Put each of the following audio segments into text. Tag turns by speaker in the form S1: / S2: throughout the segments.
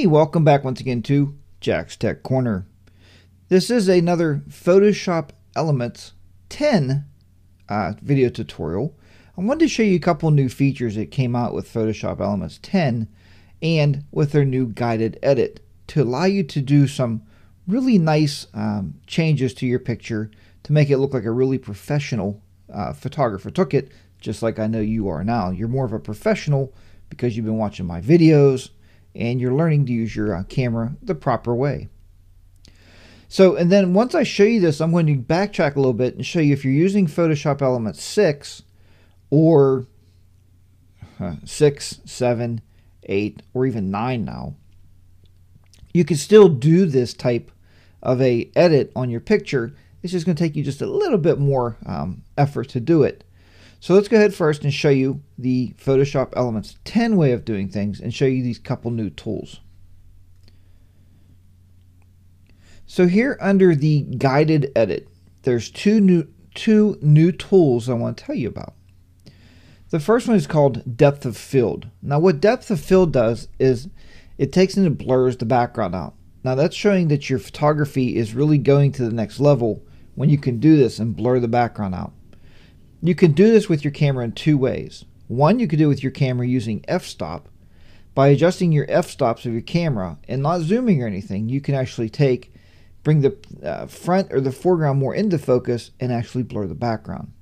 S1: Hey, welcome back once again to Jack's Tech Corner. This is another Photoshop Elements 10 video tutorial. I wanted to show you a couple new features that came out with Photoshop Elements 10 and with their new guided edit to allow you to do some really nice changes to your picture to make it look like a really professional photographer took it, just like I know you are now. You're more of a professional because you've been watching my videos and you're learning to use your camera the proper way. So, and then once I show you this, I'm going to backtrack a little bit and show you if you're using Photoshop Elements 6 or 6, 7, 8, or even 9 now, you can still do this type of a edit on your picture. It's just going to take you just a little bit more effort to do it. So let's go ahead first and show you the Photoshop Elements 10 way of doing things and show you these couple new tools. So here under the guided edit, there's two new tools I want to tell you about. The first one is called depth of field. Now what depth of field does is it takes and it blurs the background out. Now that's showing that your photography is really going to the next level when you can do this and blur the background out. You can do this with your camera in two ways. One, you could do it with your camera using f-stop. By adjusting your f-stops of your camera and not zooming or anything, you can actually bring the front or the foreground more into focus and actually blur the background.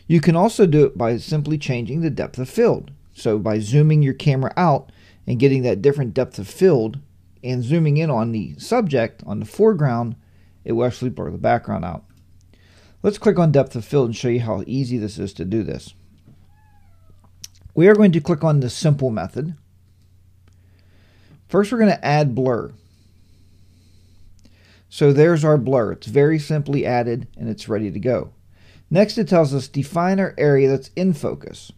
S1: You can also do it by simply changing the depth of field. So by zooming your camera out and getting that different depth of field and zooming in on the subject, on the foreground, it will actually blur the background out. Let's click on depth of field and show you how easy this is to do this. We are going to click on the simple method. First we're going to add blur. So there's our blur. It's very simply added and it's ready to go. Next it tells us define our area that's in focus.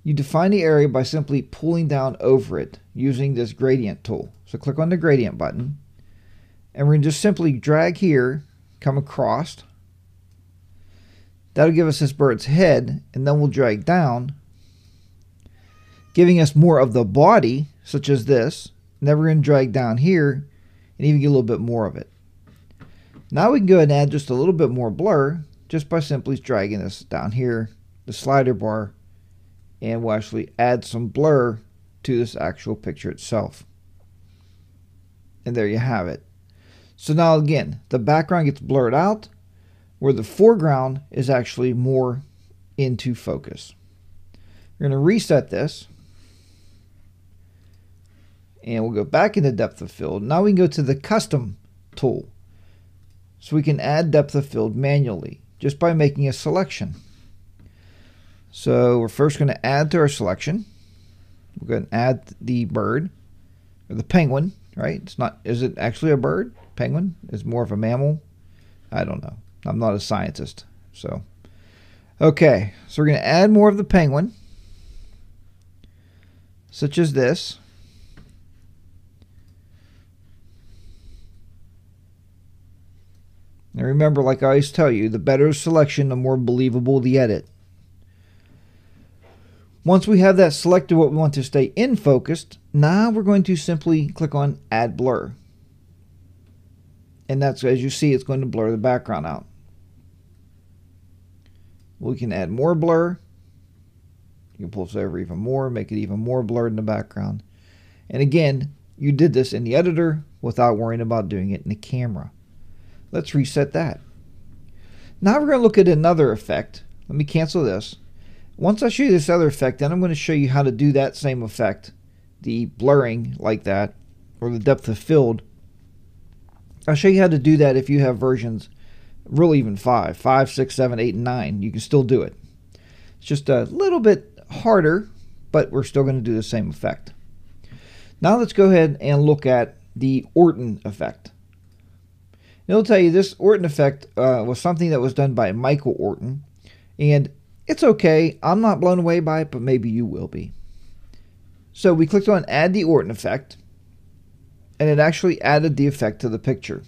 S1: You define the area by simply pulling down over it using this gradient tool. So click on the gradient button and we're going to just simply drag here, come across. That'll give us this bird's head, and then we'll drag down, giving us more of the body, such as this. And then we're going to drag down here and even get a little bit more of it. Now we can go ahead and add just a little bit more blur just by simply dragging this down here, the slider bar, and we'll actually add some blur to this actual picture itself. And there you have it. So now again, the background gets blurred out, where the foreground is actually more into focus. We're going to reset this. And we'll go back into depth of field. Now we can go to the custom tool. So we can add depth of field manually just by making a selection. So we're first going to add to our selection. We're going to add the bird or the penguin, right? It's not, is it actually a bird? Penguin is more of a mammal. I don't know. I'm not a scientist. So, okay. So we're going to add more of the penguin, such as this. Now remember, like I always tell you, the better the selection, the more believable the edit. Once we have that selected what we want to stay in focused, now we're going to simply click on Add Blur. And that's, as you see, it's going to blur the background out. We can add more blur. You can pull this over even more, make it even more blurred in the background. And again, you did this in the editor without worrying about doing it in the camera. Let's reset that. Now we're going to look at another effect. Let me cancel this. Once I show you this other effect, then I'm going to show you how to do that same effect, the blurring like that, or the depth of field. I'll show you how to do that if you have versions, really even 5, 6, 7, 8, and 9. You can still do it. It's just a little bit harder, but we're still going to do the same effect. Now let's go ahead and look at the Orton effect. It'll tell you this Orton effect was something that was done by Michael Orton, and it's okay. I'm not blown away by it, but maybe you will be. So we clicked on Add the Orton effect, and it actually added the effect to the picture.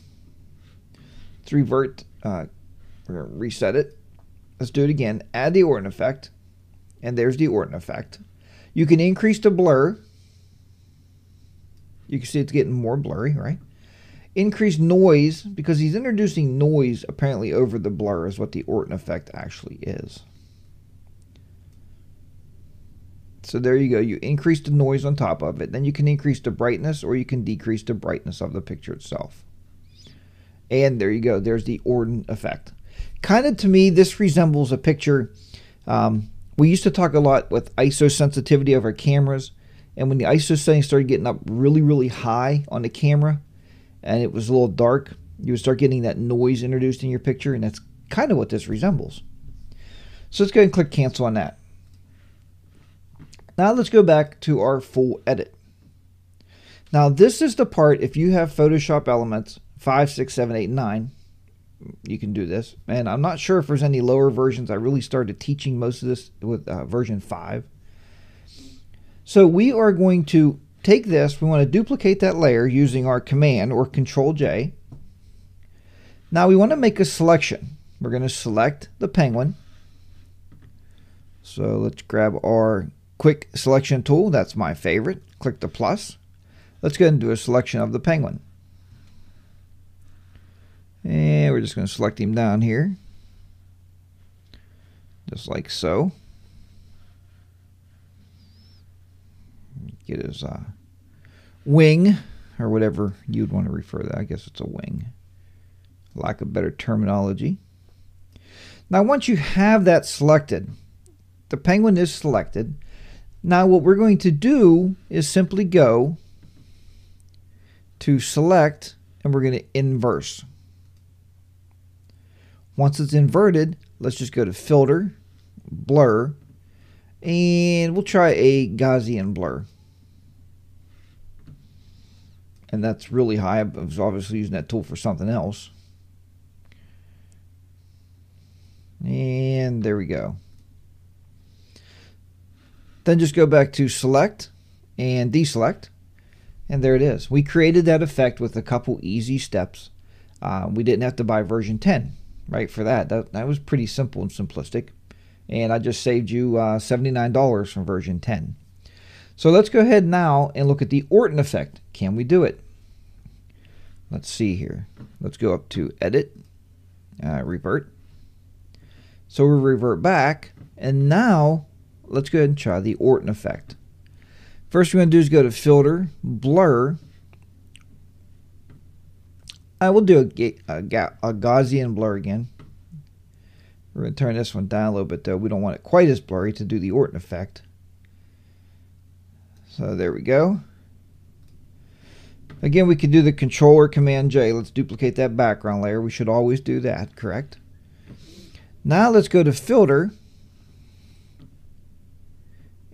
S1: Let's revert. We're going to reset it. Let's do it again. Add the Orton effect, and there's the Orton effect. You can increase the blur You can see it's getting more blurry, right? Increased noise, because he's introducing noise apparently over the blur is what the Orton effect actually is. So there you go. You increase the noise on top of it. Then you can increase the brightness, or you can decrease the brightness of the picture itself. And there you go. There's the Orton effect. Kind of, to me, this resembles a picture. We used to talk a lot with ISO sensitivity of our cameras. And when the ISO settings started getting up really, really high on the camera, and it was a little dark, you would start getting that noise introduced in your picture. And that's kind of what this resembles. So let's go ahead and click cancel on that. Now let's go back to our full edit. Now this is the part, if you have Photoshop Elements 5, 6, 7, 8, 9, you can do this. And I'm not sure if there's any lower versions. I really started teaching most of this with version 5. So we are going to take this, we want to duplicate that layer using our Command or Control J. Now we want to make a selection. We're going to select the penguin. So let's grab our quick selection tool. That's my favorite. Click the plus. Let's go ahead and do a selection of the penguin. And we're just going to select him down here. Just like so. Get his wing, or whatever you'd want to refer to that. I guess it's a wing. Lack of better terminology. Now once you have that selected, the penguin is selected. Now what we're going to do is simply go to select, and we're going to inverse. Once it's inverted, let's just go to filter, blur, and we'll try a Gaussian blur. And that's really high. I was obviously using that tool for something else. And there we go. Then just go back to select and deselect, and there it is. We created that effect with a couple easy steps. We didn't have to buy version 10, right, for that. That was pretty simple and simplistic, and I just saved you $79 from version 10. So let's go ahead now and look at the Orton effect. Can we do it? Let's see here. Let's go up to Edit, Revert. So we'll revert back, and now let's go ahead and try the Orton effect. First we're going to do is go to Filter, Blur. I will do a Gaussian blur again. We're going to turn this one down a little bit though. We don't want it quite as blurry to do the Orton effect. So there we go. Again, we could do the Control or Command J. Let's duplicate that background layer. We should always do that, correct? Now let's go to Filter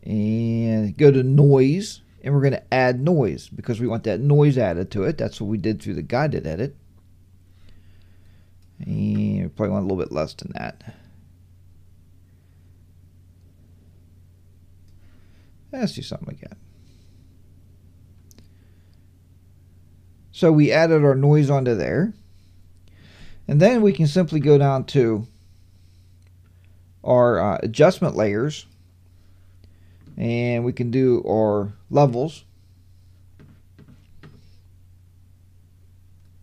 S1: and go to Noise, and we're going to add noise because we want that noise added to it. That's what we did through the guided edit. And we probably want a little bit less than that. Let's do something like that. So we added our noise onto there. And then we can simply go down to our adjustment layers. And we can do our levels.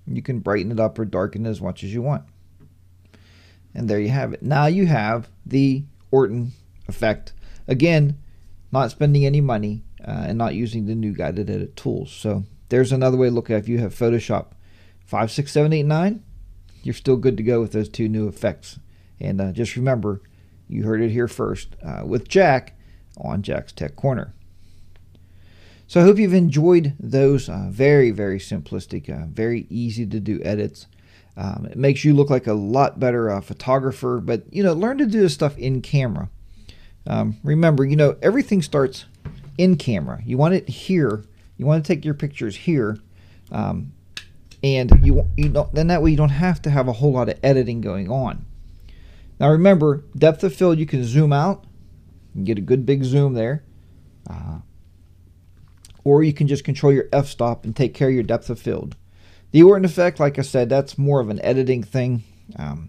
S1: You can brighten it up or darken it as much as you want. And there you have it. Now you have the Orton effect. Again, not spending any money and not using the new guided edit tools. So there's another way to look at it. If you have Photoshop 5, 6, 7, 8, 9, you're still good to go with those two new effects. And just remember, you heard it here first with Jack on Jack's Tech Corner. So I hope you've enjoyed those very, very simplistic, very easy to do edits. It makes you look like a lot better photographer, but learn to do this stuff in camera. Remember, everything starts in camera. You want it here. You want to take your pictures here, and then that way you don't have to have a whole lot of editing going on. Now remember, depth of field, you can zoom out and get a good big zoom there, or you can just control your f-stop and take care of your depth of field. The Orton effect, like I said, that's more of an editing thing. I'm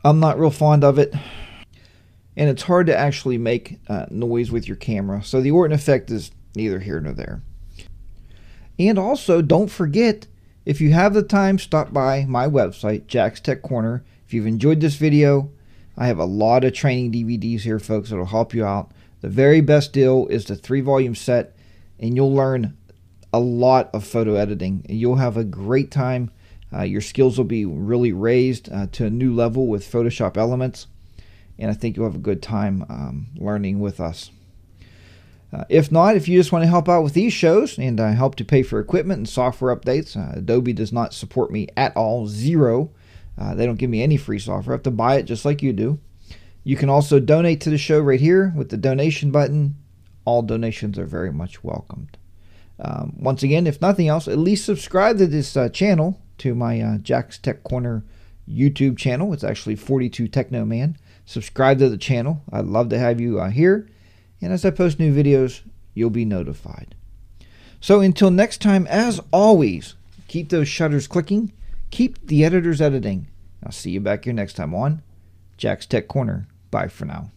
S1: not real fond of it, and it's hard to actually make noise with your camera. So the Orton effect is neither here nor there. And also, don't forget, if you have the time, stop by my website, Jack's Tech Corner. If you've enjoyed this video, I have a lot of training DVDs here, folks, that will help you out. The very best deal is the 3-volume set, and you'll learn a lot of photo editing. You'll have a great time. Your skills will be really raised to a new level with Photoshop Elements, and I think you'll have a good time learning with us. If not, if you just want to help out with these shows and help to pay for equipment and software updates, Adobe does not support me at all, zero. They don't give me any free software. I have to buy it just like you do. You can also donate to the show right here with the donation button. All donations are very much welcomed. Once again, if nothing else, at least subscribe to this channel, to my Jack's Tech Corner YouTube channel. It's actually 42 Techno Man. Subscribe to the channel. I'd love to have you here. And as I post new videos, you'll be notified. So until next time, as always, keep those shutters clicking. Keep the editors editing. I'll see you back here next time on Jack's Tech Corner. Bye for now.